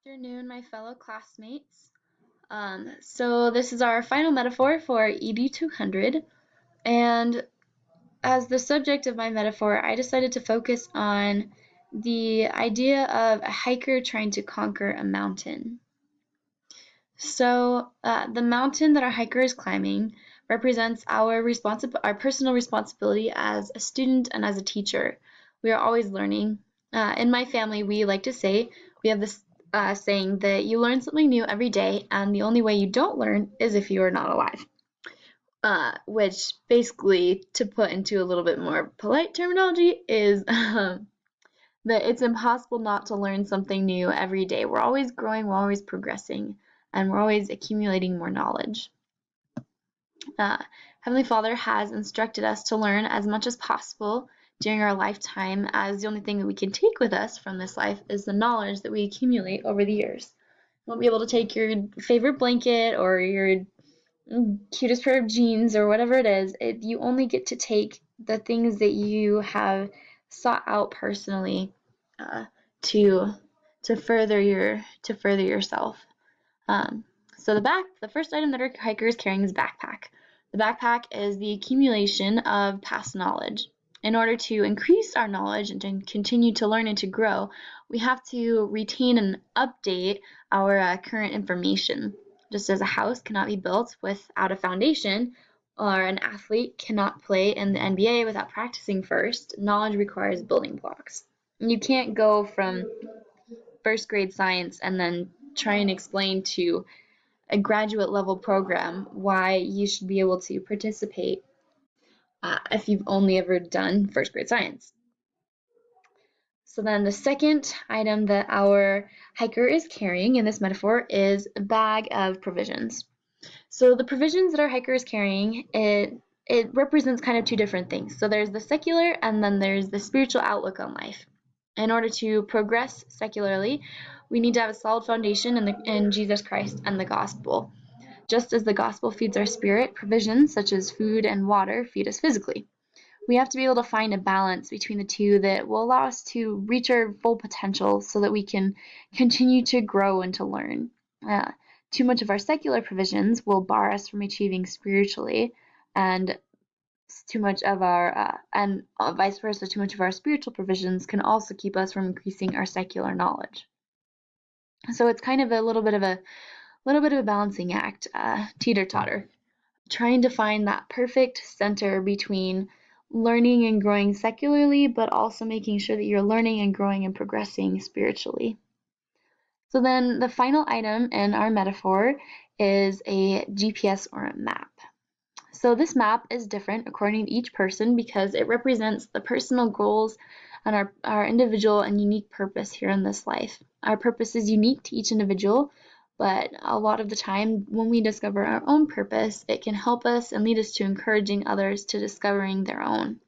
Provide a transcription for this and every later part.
Afternoon, my fellow classmates. So this is our final metaphor for ED 200, and as the subject of my metaphor, I decided to focus on the idea of a hiker trying to conquer a mountain. So the mountain that our hiker is climbing represents our personal responsibility as a student and as a teacher. We are always learning. In my family, we like to say we have this saying that you learn something new every day, and the only way you don't learn is if you are not alive. Which basically, to put into a little bit more polite terminology, is that it's impossible not to learn something new every day. We're always growing, we're always progressing, and we're always accumulating more knowledge. Heavenly Father has instructed us to learn as much as possible during our lifetime, as the only thing that we can take with us from this life is the knowledge that we accumulate over the years. You won't be able to take your favorite blanket or your cutest pair of jeans or whatever it is. You only get to take the things that you have sought out personally to further yourself. So the first item that our hiker is carrying is a backpack. The backpack is the accumulation of past knowledge. In order to increase our knowledge and to continue to learn and to grow, we have to retain and update our current information. Just as a house cannot be built without a foundation, or an athlete cannot play in the NBA without practicing first, knowledge requires building blocks. You can't go from first grade science and then try and explain to a graduate level program why you should be able to participate if you've only ever done first grade science. So then the second item that our hiker is carrying in this metaphor is a bag of provisions. So the provisions that our hiker is carrying, it represents kind of two different things. So there's the secular and then there's the spiritual outlook on life. In order to progress secularly, we need to have a solid foundation in Jesus Christ and the gospel. Just as the gospel feeds our spirit, provisions such as food and water feed us physically. We have to be able to find a balance between the two that will allow us to reach our full potential so that we can continue to grow and to learn. Too much of our secular provisions will bar us from achieving spiritually, and too much of our and vice versa, too much of our spiritual provisions can also keep us from increasing our secular knowledge. So it's kind of a little bit of a balancing act, teeter-totter, trying to find that perfect center between learning and growing secularly, but also making sure that you're learning and growing and progressing spiritually. So then the final item in our metaphor is a GPS or a map. So this map is different according to each person because it represents the personal goals and our individual and unique purpose here in this life. Our purpose is unique to each individual, but a lot of the time when we discover our own purpose, it can help us and lead us to encouraging others to discovering their own.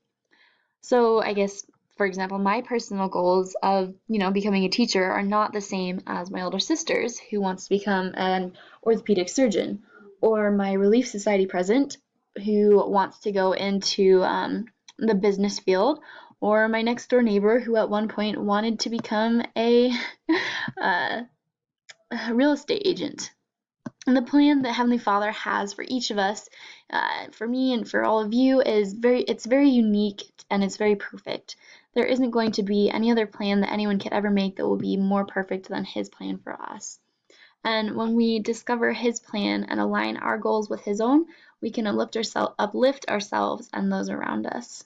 So I guess, for example, my personal goals of, becoming a teacher are not the same as my older sister's who wants to become an orthopedic surgeon, or my Relief Society president who wants to go into the business field, or my next door neighbor who at one point wanted to become a real estate agent. And the plan that Heavenly Father has for each of us, for me and for all of you, it's very unique and it's very perfect. There isn't going to be any other plan that anyone could ever make that will be more perfect than His plan for us. And when we discover His plan and align our goals with His own, we can uplift ourselves and those around us.